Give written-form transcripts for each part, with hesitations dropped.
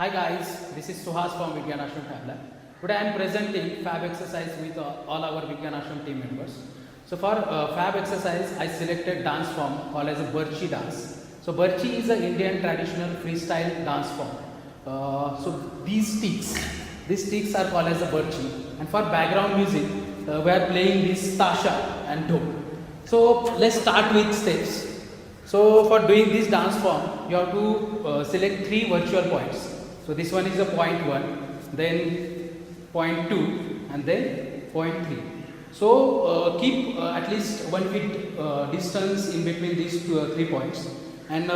Hi guys, this is Suhas from FabLab. Today I am presenting Fab exercise with all our team members. So for Fab exercise, I selected dance form called as a Burchi dance. So Burchi is an Indian traditional freestyle dance form. So these sticks are called as a Burchi. And for background music, we are playing this Tasha and Do. So let's start with steps. So for doing this dance form, you have to select 3 virtual points. So this one is a point 1, then point 2, and then point 3. So keep at least 1 feet distance in between these 3 points, and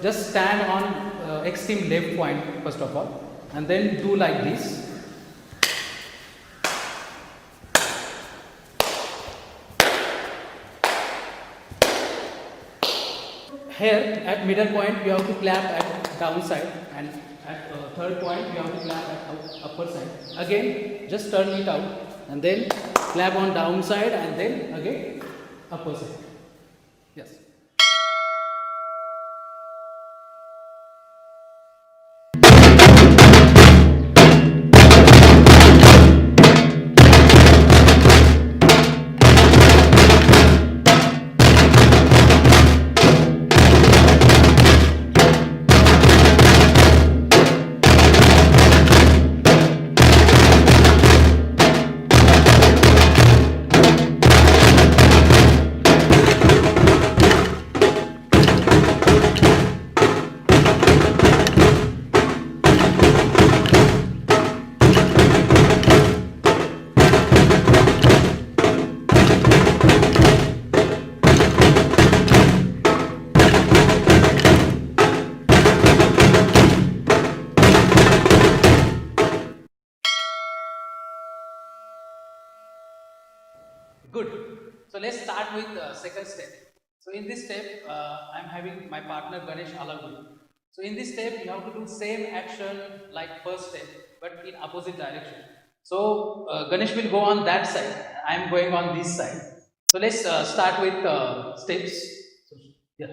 just stand on extreme left point first of all, and then do like this. Here at middle point you have to clap at downside, and at third point you have to clap at upper side. Again just turn it out and then clap on downside and then again upper side. Yes. Good. So let's start with the second step. So in this step, I'm having my partner Ganesh along. So in this step, you have to do same action like first step, but in opposite direction. So Ganesh will go on that side. I'm going on this side. So let's start with steps. So, yeah.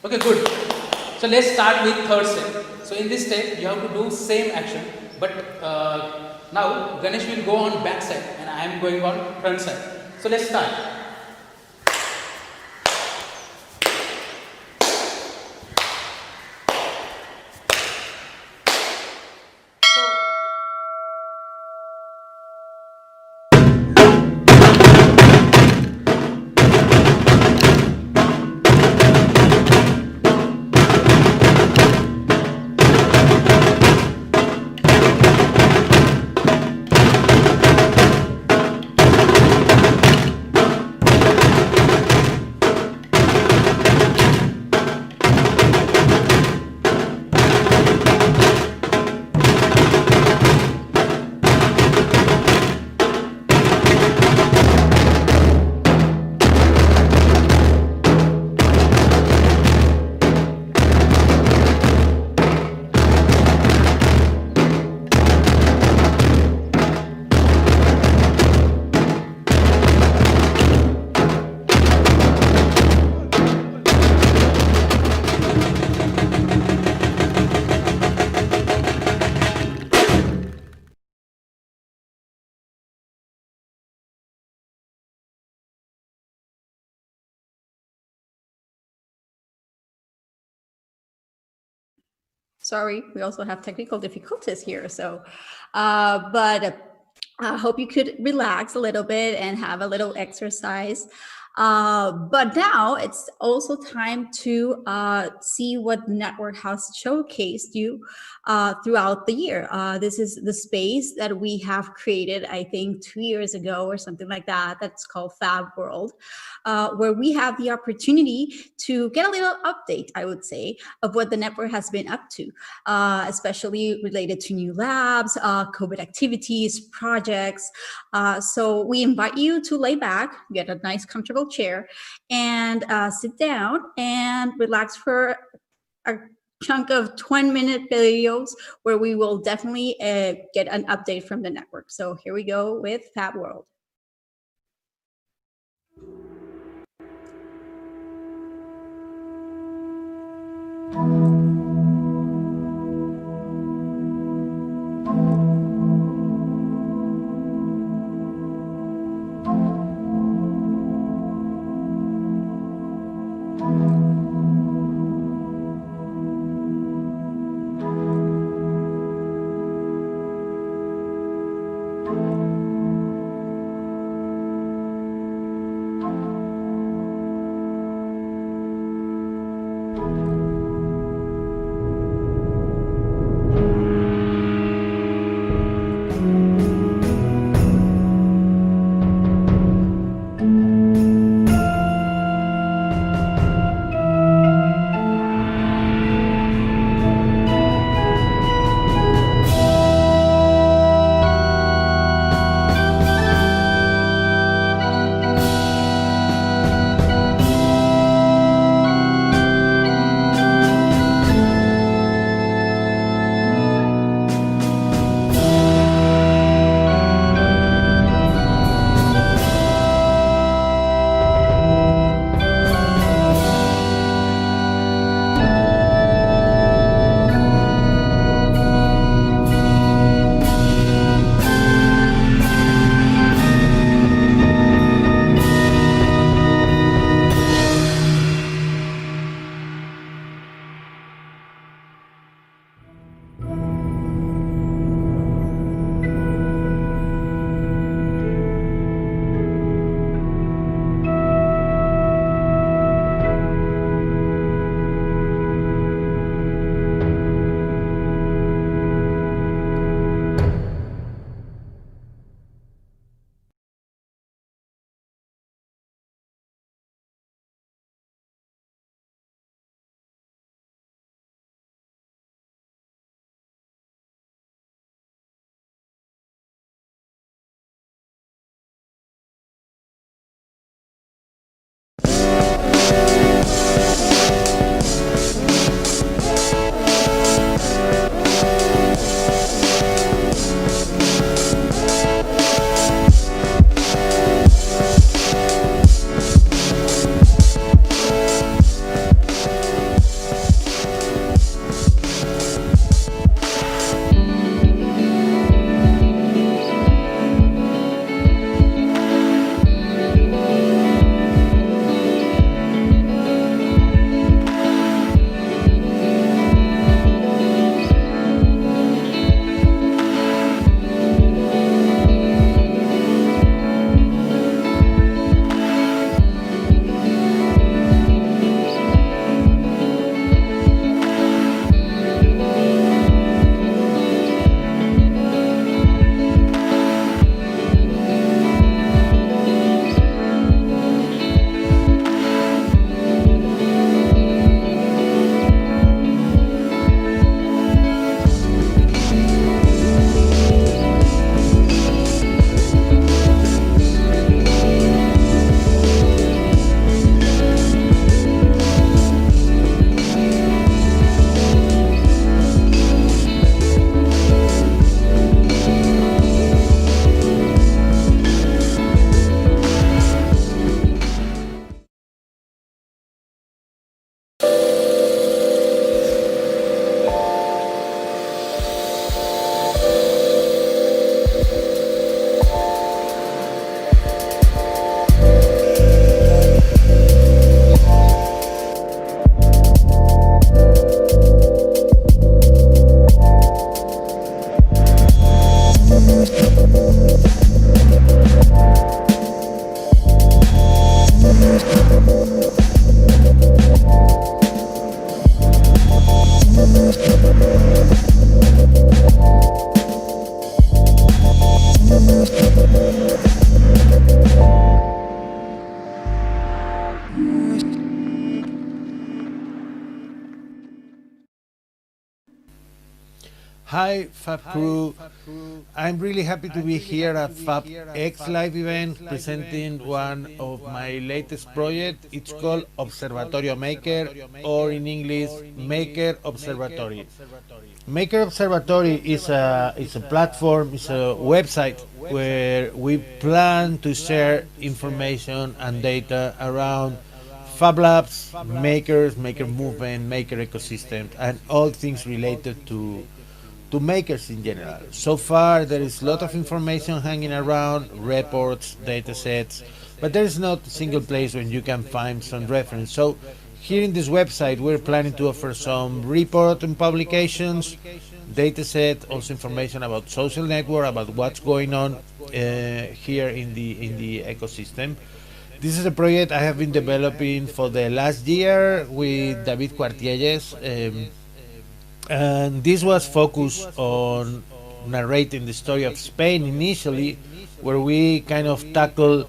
Okay, good. So let's start with third step. So in this step, you have to do same action, but now Ganesh will go on back side and I am going on front side. So let's start. Sorry, we also have technical difficulties here. So, but I hope you could relax a little bit and have a little exercise. But now it's also time to see what the network has showcased you throughout the year. This is the space that we have created, I think, 2 years ago or something like that. That's called Fab World, where we have the opportunity to get a little update, I would say, of what the network has been up to, especially related to new labs, COVID activities, projects. So we invite you to lay back, get a nice comfortable chair, and sit down and relax for a chunk of 20-minute videos where we will definitely get an update from the network. So here we go with Fab World. Hi, Fab Crew. I'm really happy to be here at FABxLive event presenting one of my latest projects. It's called Observatorio Maker, or in English, Maker Observatory. Maker Observatory is a platform, it's a website where we plan to share information and data around FabLabs, makers, maker movement, maker ecosystem, and all things related to makers in general. So far, there is a lot of information hanging around, reports, data sets, but there is not a single place where you can find some reference. So here in this website, we're planning to offer some report and publications, data set, also information about social network, about what's going on here in the ecosystem. This is a project I have been developing for the last year with David Cuartielles. And this was focused on narrating the story of Spain initially, where we kind of tackle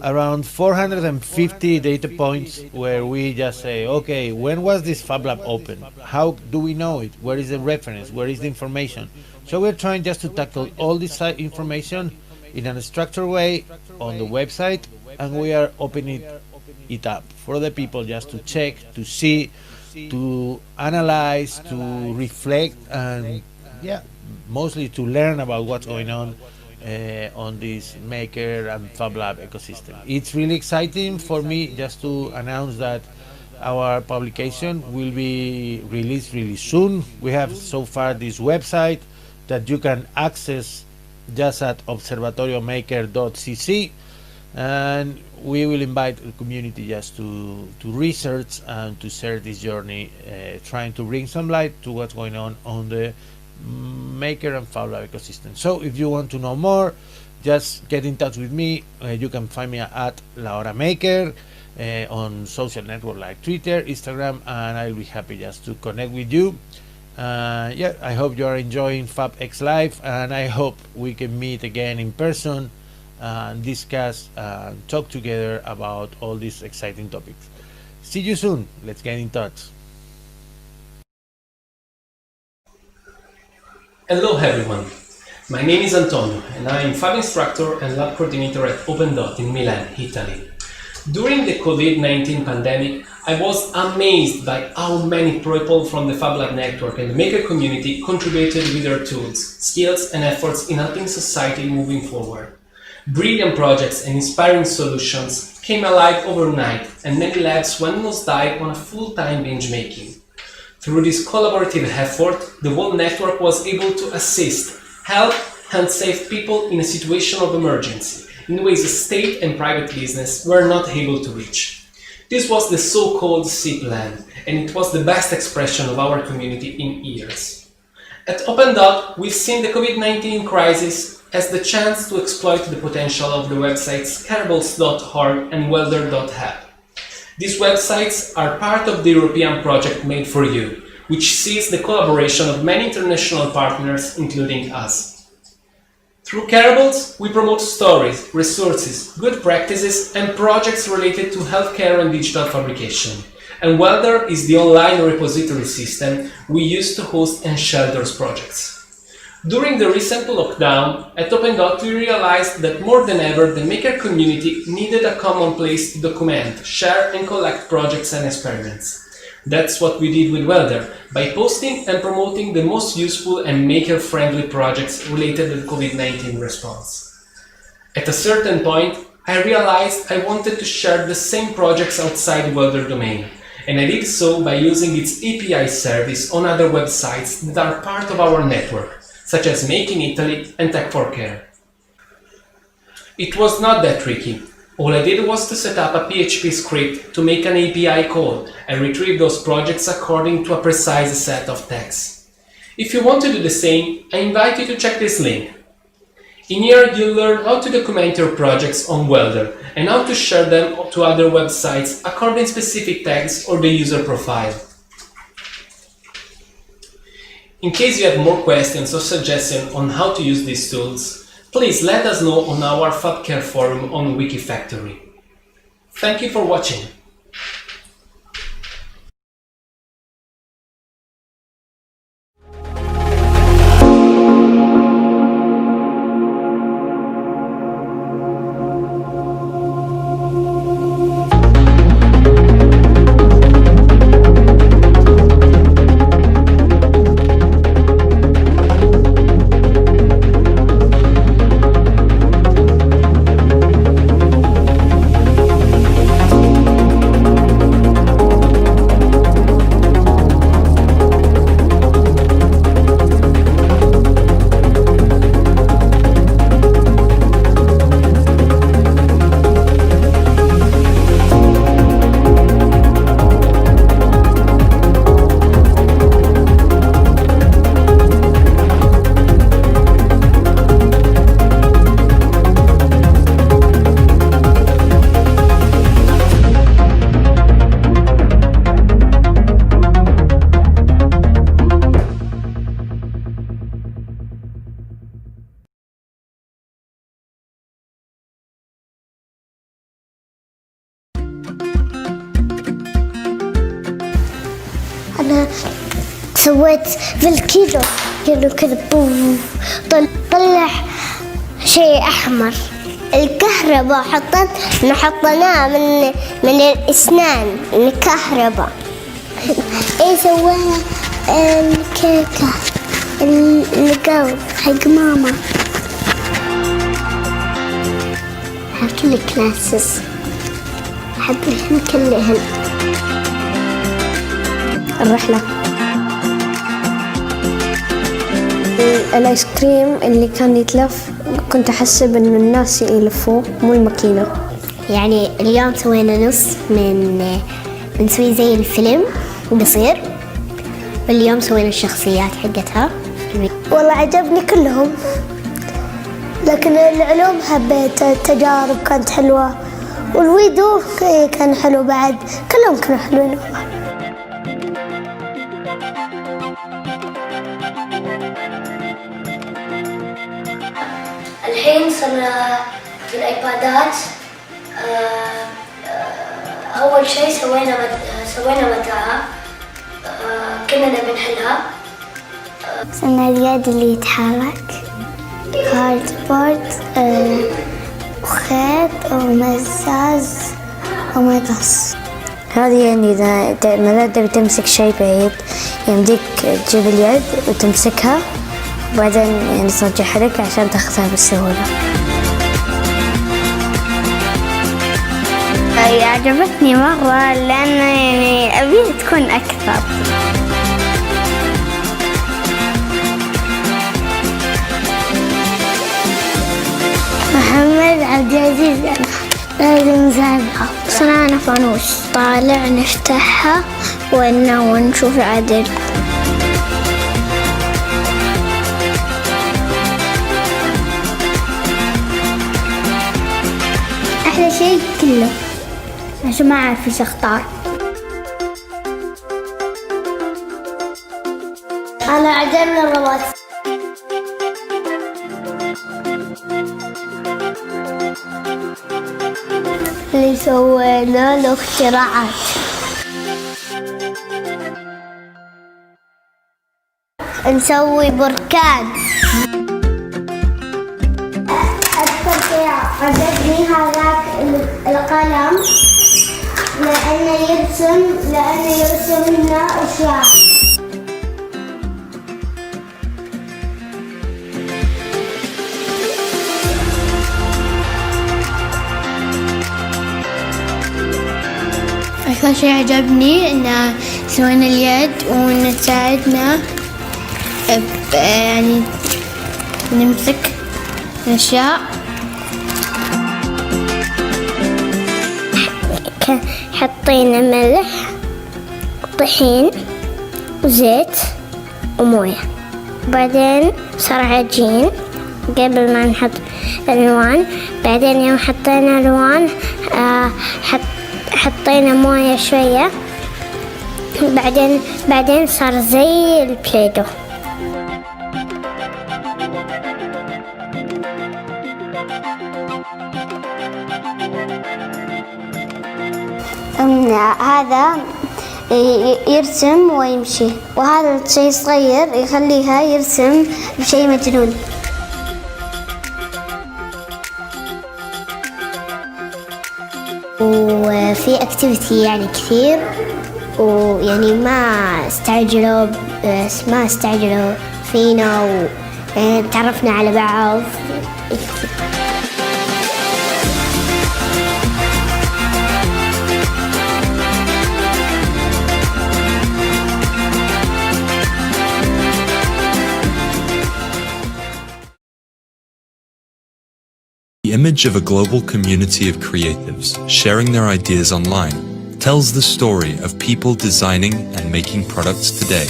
around 450 data points where we just say, okay, when was this FabLab open? How do we know it? Where is the reference? Where is the information? So we're trying just to tackle all this information in a structured way on the website, and we are opening it up for the people just to check, to see, to analyze, to reflect, and yeah, mostly to learn about what's going on this Maker and FabLab ecosystem. It's really exciting for me just to announce that our publication will be released really soon. We have so far this website that you can access just at observatoriomaker.cc, and we will invite the community just to research and to share this journey, trying to bring some light to what's going on the Maker and FabLab ecosystem. So if you want to know more, just get in touch with me. You can find me at La Hora Maker on social network like Twitter, Instagram, and I'll be happy just to connect with you. Yeah, I hope you are enjoying FABxLive, and I hope we can meet again in person and discuss and talk together about all these exciting topics. See you soon. Let's get in touch. Hello everyone, my name is Antonio and I am Fab instructor and lab coordinator at OpenDot in Milan, Italy. During the COVID-19 pandemic, I was amazed by how many people from the FabLab network and the Maker community contributed with their tools, skills and efforts in helping society moving forward. Brilliant projects and inspiring solutions came alive overnight, and many labs went nosedive on a full-time binge making. Through this collaborative effort, the whole network was able to assist, help and save people in a situation of emergency, in ways state and private business were not able to reach. This was the so-called SIP land, and it was the best expression of our community in years. At OpenDot, we've seen the COVID-19 crisis as the chance to exploit the potential of the websites carables.org and welder.app. These websites are part of the European project Made for You, which sees the collaboration of many international partners, including us. Through Carables, we promote stories, resources, good practices, and projects related to healthcare and digital fabrication. And Welder is the online repository system we use to host and share those projects. During the recent lockdown, at OpenDot we realized that more than ever the Maker community needed a common place to document, share and collect projects and experiments. That's what we did with Welder, by posting and promoting the most useful and maker-friendly projects related to the COVID-19 response. At a certain point, I realized I wanted to share the same projects outside the Welder domain, and I did so by using its API service on other websites that are part of our network, such as Make in Italy and Tech4Care. It was not that tricky. All I did was to set up a PHP script to make an API call and retrieve those projects according to a precise set of tags. If you want to do the same, I invite you to check this link. In here you'll learn how to document your projects on Welder and how to share them to other websites according to specific tags or the user profile. In case you have more questions or suggestions on how to use these tools, please let us know on our FabCare forum on Wikifactory. Thank you for watching. أنا سويت بالكيلو كذا بوم طلع شيء أحمر. الكهرباء حطيناه من الأسنان الكهرباء. إيه سواها الكيكة الجو حق ماما. أحب كل الكلاسز، أحبهم كلهن. الرحلة، الآيس كريم اللي كان يتلف كنت أحسب إنه الناس يلفوه مو الماكينة. يعني اليوم سوينا نص بنسوي زي الفيلم بيصير، واليوم سوينا الشخصيات حقتها. والله عجبني كلهم، لكن العلوم حبيت، التجارب كانت حلوة، والفيديو كان حلو بعد، كلهم كانوا حلوين. الحين صرنا في الآيبادات. أول شيء سوينا متاهة، كنا نبي نحلها. صرنا اليد اللي يتحرك، كاردبورد وخيط ومزاز ومقص. هذه يعني إذا مثلا تبي تمسك شيء بعيد يمديك تجيب اليد وتمسكها وبعدين يعني ترجعها لك عشان تاخذها بسهولة. عجبتني مرة لأن يعني أبيها تكون أكثر. محمد عبد العزيز لازم نزعلها. صنعنا فانوس، طالع نفتحها ونشوف العدل. أحلى شيء كله عشان ما أعرف إيش أختار. أنا عجبني الروبوت. اللي سوينا له اختراعات. نسوي بركان. أكثر شيء عجبني هذاك القلم لأنه يرسم لنا أشياء. أكثر شيء عجبني إن سوينا اليد وإن تساعدنا يعني نمسك الأشياء. حطينا ملح وطحين وزيت وموية، بعدين صار عجين قبل ما نحط الألوان. بعدين يوم حطينا ألوان حطينا موية شوية، بعدين صار زي البلايدو. هذا يرسم ويمشي، وهذا الشيء صغير يخليها يرسم بشيء مجنون. وفي اكتيفيتي يعني كثير، ويعني ما استعجلوا فينا وتعرفنا على بعض. The image of a global community of creatives sharing their ideas online tells the story of people designing and making products today.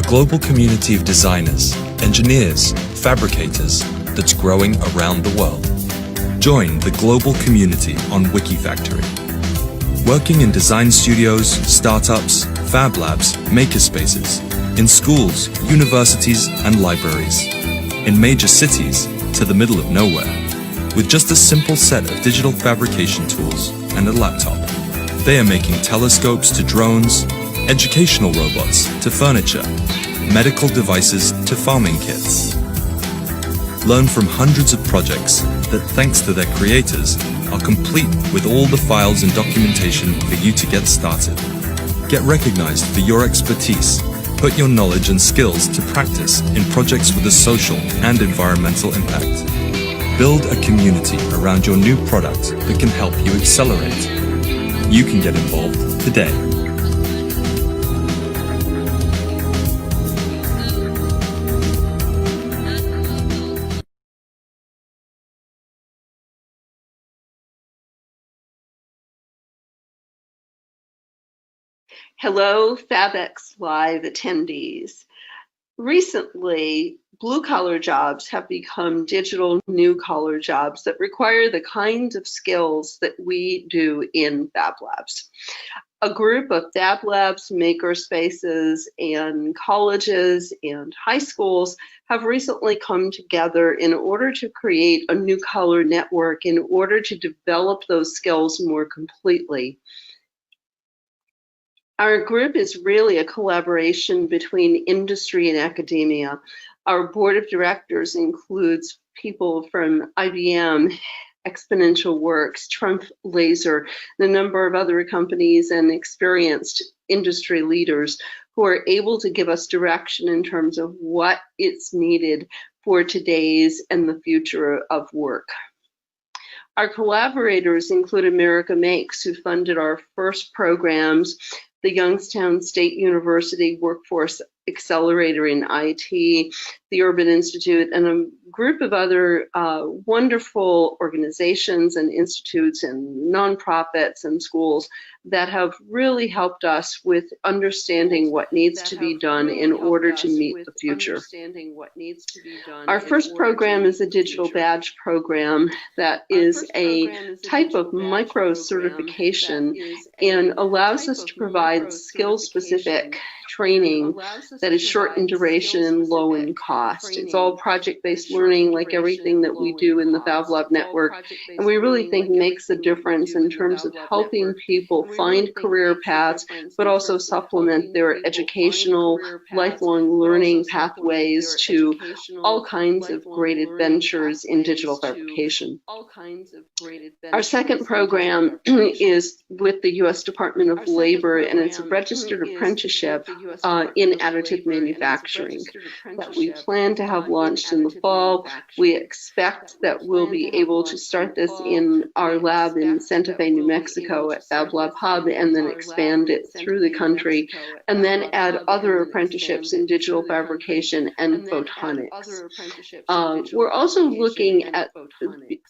A global community of designers, engineers, fabricators that's growing around the world. Join the global community on Wikifactory. Working in design studios, startups, fab labs, makerspaces, in schools, universities and libraries, in major cities to the middle of nowhere. With just a simple set of digital fabrication tools and a laptop, they are making telescopes to drones, educational robots to furniture, medical devices to farming kits. Learn from hundreds of projects that, thanks to their creators, are complete with all the files and documentation for you to get started. Get recognized for your expertise. Put your knowledge and skills to practice in projects with a social and environmental impact. Build a community around your new product that can help you accelerate. You can get involved today. Hello, FABxLive attendees. Recently, blue-collar jobs have become digital new-collar jobs that require the kinds of skills that we do in FabLabs. A group of FabLabs, makerspaces, and colleges and high schools have recently come together in order to create a new-collar network in order to develop those skills more completely. Our group is really a collaboration between industry and academia. Our board of directors includes people from IBM, Exponential Works, Trump Laser, and a number of other companies and experienced industry leaders who are able to give us direction in terms of what is needed for today's and the future of work. Our collaborators include America Makes, who funded our first programs, the Youngstown State University Workforce Accelerator in IT, the Urban Institute, and a group of other wonderful organizations and institutes and nonprofits and schools that have really helped us with understanding what needs to be done in order to meet the future. Our first program is a digital badge program that is a type of micro certification and allows us to provide skill-specific training that is short in duration and low in cost. It's all project-based learning, like everything that we do in the FabLab network, and we really think makes a difference in terms of helping people find career paths, but also supplement their educational, lifelong learning pathways to all kinds of great adventures in digital fabrication. Our second program is with the U.S. Department of Labor, and it's a registered apprenticeship in additive manufacturing that we plan to have launched in the fall. We expect that we'll be able to start this in our lab in Santa Fe, New Mexico at FabLab Hub, and then expand it through the country, and then add other apprenticeships in digital fabrication and photonics. We're also looking at,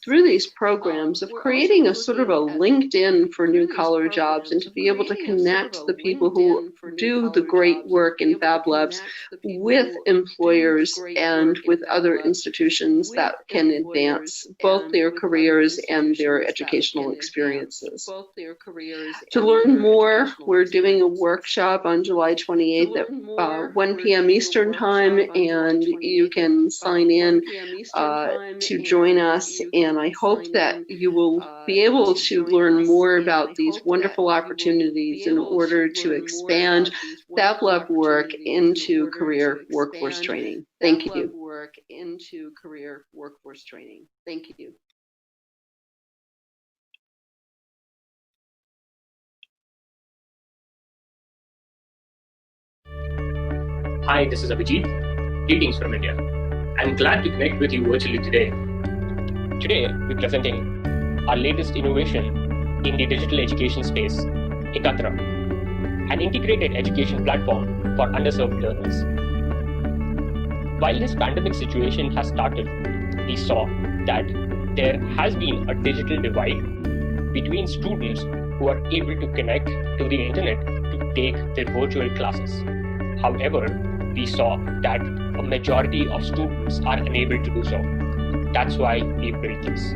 through these programs, of creating a sort of a LinkedIn for new-collar jobs, and to be able to connect the people who do the great work in Fab Labs with employers and with other institutions that can advance both their careers and their educational experiences. To learn more, we're doing a workshop on July 28th at 1 p.m. Eastern Time, and you can sign in to join us, and I hope that you will be able to learn more about these wonderful opportunities in order to expand FabLab work into career workforce training. Thank you. Thank you. Hi, this is Abhijit. Greetings from India. I'm glad to connect with you virtually today. Today, we're presenting our latest innovation in the digital education space, Ekatra, an integrated education platform for underserved learners. While this pandemic situation has started, we saw that there has been a digital divide between students who are able to connect to the internet to take their virtual classes. However, we saw that a majority of students are unable to do so. That's why we built this.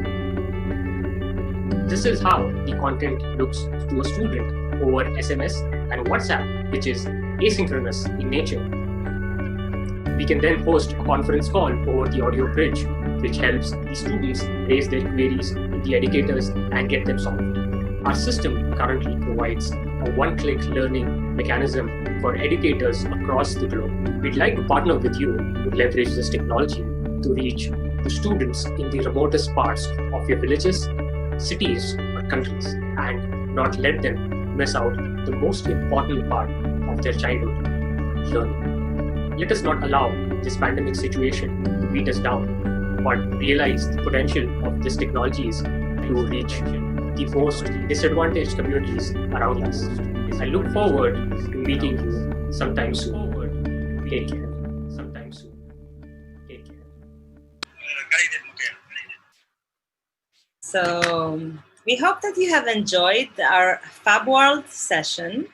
This is how the content looks to a student over SMS and WhatsApp, which is asynchronous in nature. We can then host a conference call over the audio bridge, which helps the students raise their queries with the educators and get them solved. Our system currently provides a a one-click learning mechanism for educators across the globe. We'd like to partner with you to leverage this technology to reach the students in the remotest parts of your villages, cities, or countries, and not let them miss out the most important part of their childhood, learning. Let us not allow this pandemic situation to beat us down, but realize the potential of these technologies to reach the most disadvantaged communities around us. I look forward to meeting you sometime soon. Take care. Sometime soon. Take care. So we hope that you have enjoyed our Fab World session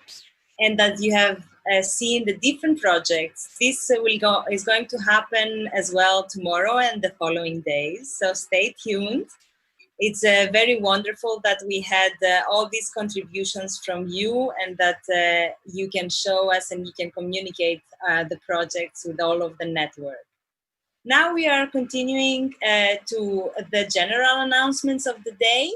and that you have seen the different projects. This is going to happen as well tomorrow and the following days. So stay tuned. It's very wonderful that we had all these contributions from you and that you can show us and you can communicate the projects with all of the network. Now we are continuing to the general announcements of the day.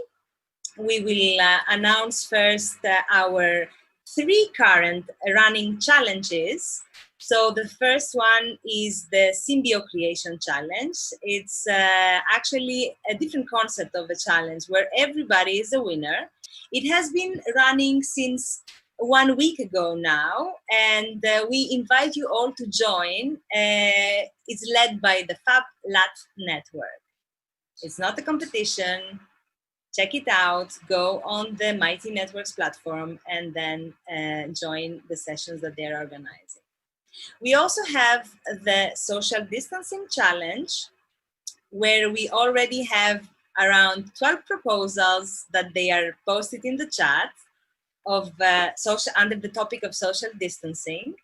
We will announce first our 3 current running challenges. So the first one is the Symbio Creation Challenge. It's actually a different concept of a challenge where everybody is a winner. It has been running since 1 week ago now, and we invite you all to join. It's led by the FabLab network. It's not a competition. Check it out, go on the Mighty Networks platform and then join the sessions that they're organizing. We also have the Social Distancing Challenge, where we already have around 12 proposals that they are posted in the chat of under the topic of social distancing.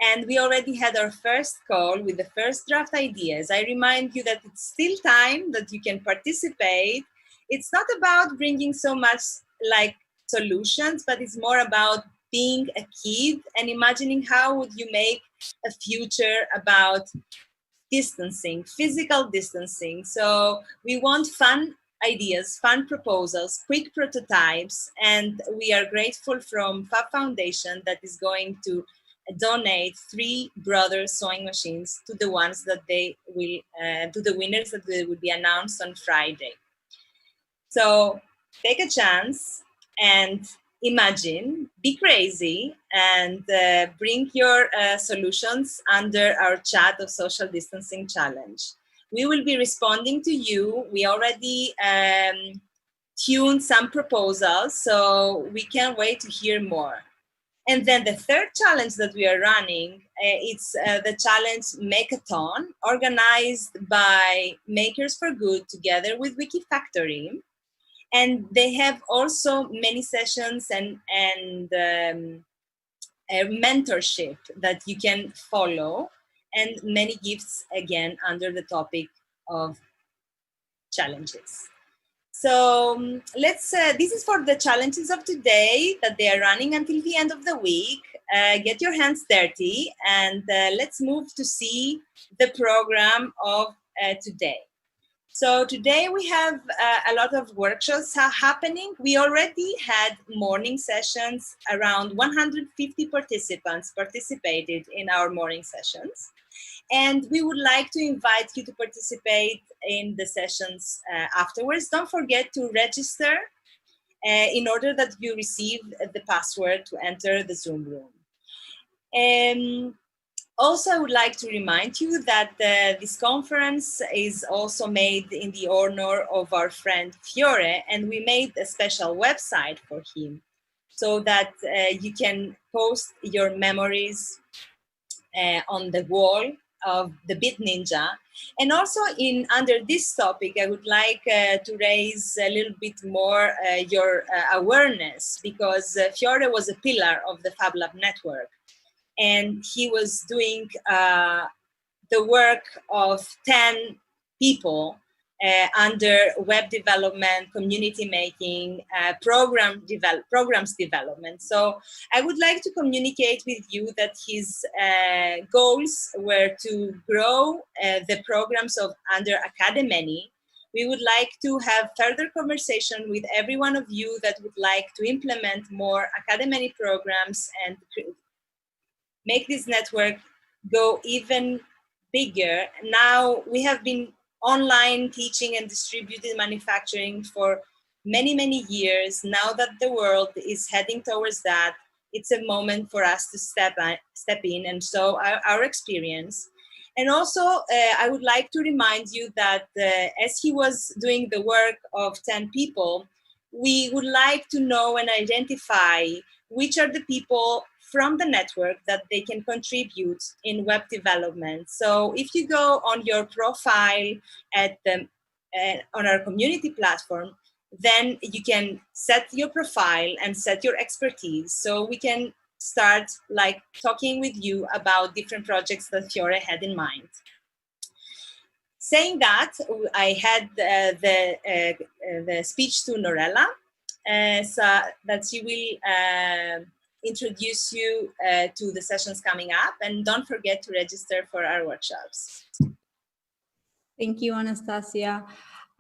And we already had our first call with the first draft ideas. I remind you that it's still time that you can participate. It's not about bringing so much like solutions, but it's more about being a kid and imagining how would you make a future about distancing, physical distancing. So we want fun ideas, fun proposals, quick prototypes, and we are grateful from Fab Foundation that is going to donate 3 Brothers sewing machines to the ones that they will, to the winners that will be announced on Friday. So take a chance and imagine, be crazy, and bring your solutions under our chat of Social Distancing Challenge. We will be responding to you. We already tuned some proposals, so we can't wait to hear more. And then the third challenge that we are running, it's the challenge Makeathon, organized by Makers for Good together with Wikifactory. And they have also many sessions and a mentorship that you can follow, and many gifts again under the topic of challenges. So let's, this is for the challenges of today that they are running until the end of the week. Get your hands dirty and let's move to see the program of today. So today we have a lot of workshops happening. We already had morning sessions. Around 150 participants participated in our morning sessions. And we would like to invite you to participate in the sessions afterwards. Don't forget to register in order that you receive the password to enter the Zoom room. Also, I would like to remind you that this conference is also made in the honor of our friend Fiore, and we made a special website for him so that you can post your memories on the wall of the Bit Ninja. And also under this topic, I would like to raise a little bit more your awareness, because Fiore was a pillar of the FabLab network. And he was doing the work of 10 people under web development, community making, programs development. So I would like to communicate with you that his goals were to grow the programs of under Academy We would like to have further conversation with every one of you that would like to implement more academic programs and make this network go even bigger. Now we have been online teaching and distributed manufacturing for many, many years. Now that the world is heading towards that, it's a moment for us to step in and show our experience. And also, I would like to remind you that as he was doing the work of 10 people, we would like to know and identify which are the people from the network that they can contribute in web development. So if you go on your profile at on our community platform, then you can set your profile and set your expertise, so we can start like talking with you about different projects that Fiore had in mind. Saying that, I had the speech to Norella, so that she will introduce you to the sessions coming up, and don't forget to register for our workshops. Thank you, Anastasia.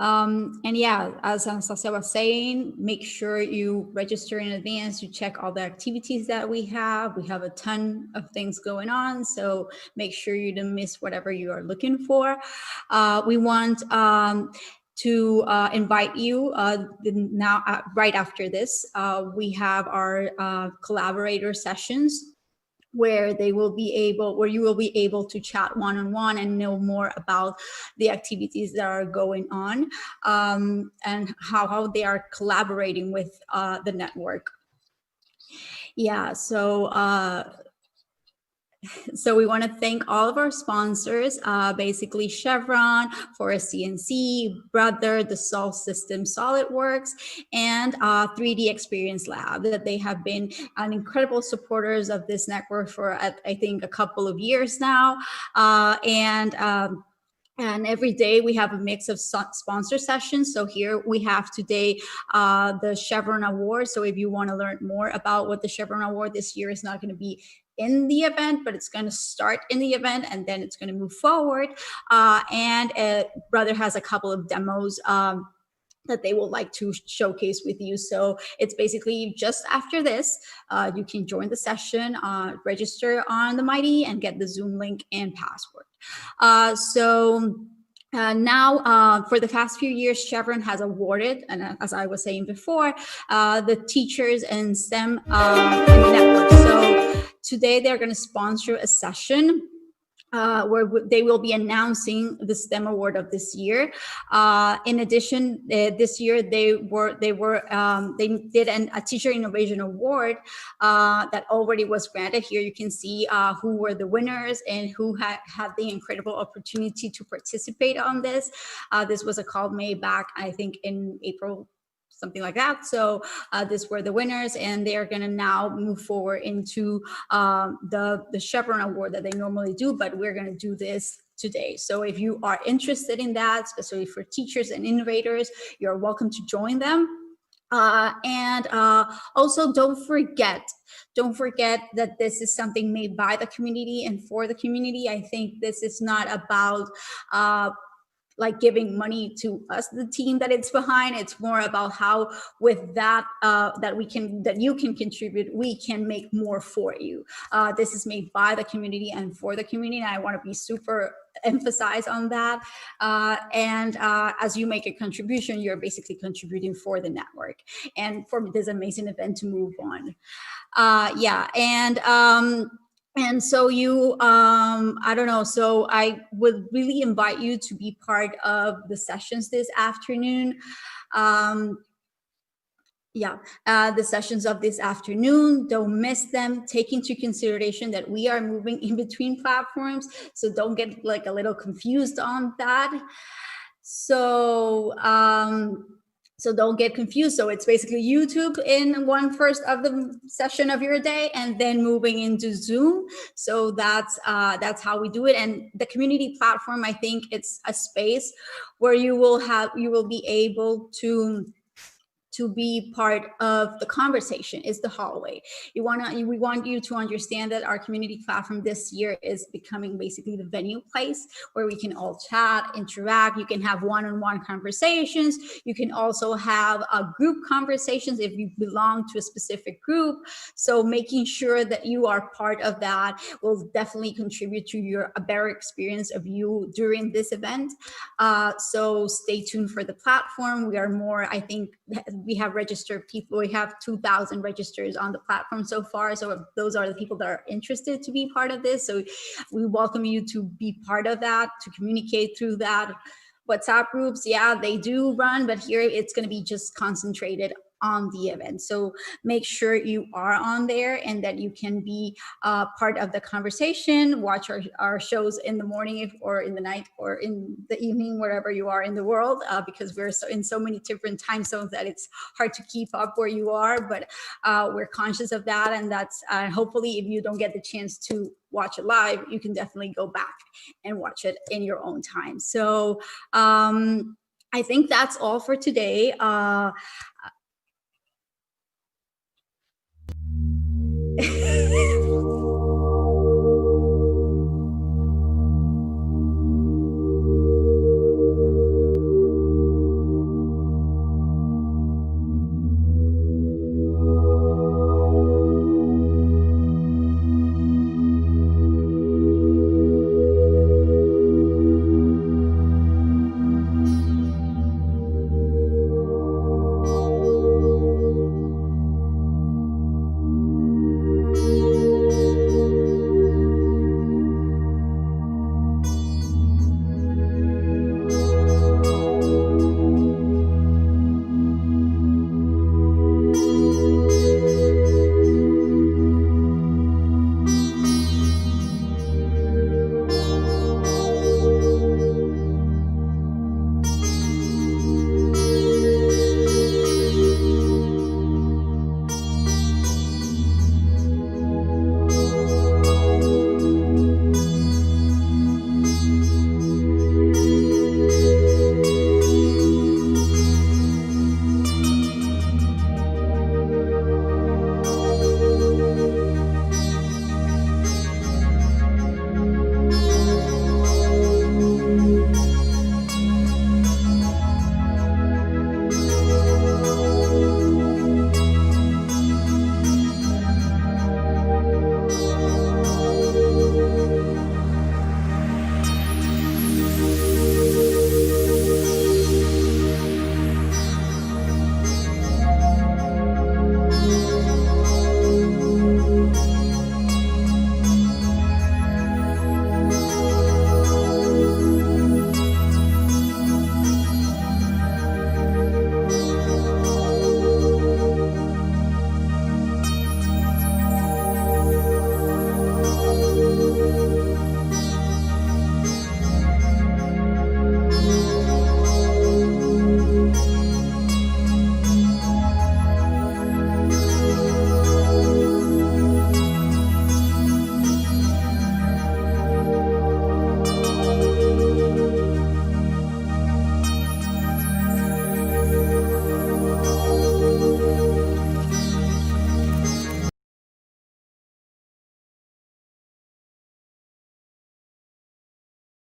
And yeah, as Anastasia was saying, make sure you register in advance, you check all the activities that we have. We have a ton of things going on, so make sure you don't miss whatever you are looking for. We want to invite you now, right after this, we have our collaborator sessions, where you will be able to chat one-on-one and know more about the activities that are going on, and how they are collaborating with the network. Yeah, so we want to thank all of our sponsors, basically Chevron, Forest CNC, Brother, the Sol System SolidWorks, and 3D Experience Lab, that they have been incredible supporters of this network for, I think, a couple of years now. And every day we have a mix of sponsor sessions. So here we have today the Chevron Award. So if you want to learn more about what the Chevron Award this year, is not going to be in the event, but it's going to start in the event and then it's going to move forward. And Brother has a couple of demos that they would like to showcase with you. So it's basically just after this, you can join the session, register on the Mighty, and get the Zoom link and password. Now, for the past few years, Chevron has awarded, and as I was saying before, the teachers in STEM network. So today they're going to sponsor a session where they will be announcing the STEM award of this year. In addition, this year they did a Teacher Innovation Award that already was granted. Here you can see who were the winners and who had the incredible opportunity to participate on this. This was a call made back, I think, in April, something like that. So these were the winners, and they are going to now move forward into the Chevron Award that they normally do, but we're going to do this today. So if you are interested in that, especially for teachers and innovators, you're welcome to join them. Also don't forget that this is something made by the community and for the community. I think this is not about like giving money to us, the team that it's behind. It's more about how with that that you can contribute, we can make more for you. This is made by the community and for the community, and I want to be super emphasize on that. As you make a contribution, you're basically contributing for the network and for this amazing event to move on. And so you, I don't know, so I would really invite you to be part of the sessions this afternoon. The sessions of this afternoon, don't miss them. Take into consideration that we are moving in between platforms, so don't get like a little confused on that. So don't get confused. So it's basically YouTube in one first of the session of your day, and then moving into Zoom. So that's how we do it. And the community platform, I think it's a space where you will be able to to be part of the conversation is the hallway. We want you to understand that our community platform this year is becoming basically the venue place where we can all chat, interact. You can have one-on-one conversations. You can also have group conversations if you belong to a specific group. So making sure that you are part of that will definitely contribute to a better experience of you during this event. So stay tuned for the platform. We are more, I think, we have registered people. We have 2,000 registers on the platform so far. So those are the people that are interested to be part of this. So we welcome you to be part of that, to communicate through that. WhatsApp groups, yeah, they do run, but here it's going to be just concentrated on the event. So make sure you are on there and that you can be part of the conversation. Watch our shows in the morning or in the night or in the evening, wherever you are in the world, because we're in so many different time zones that it's hard to keep up where you are, but we're conscious of that. And that's hopefully if you don't get the chance to watch it live, you can definitely go back and watch it in your own time. So I think that's all for today.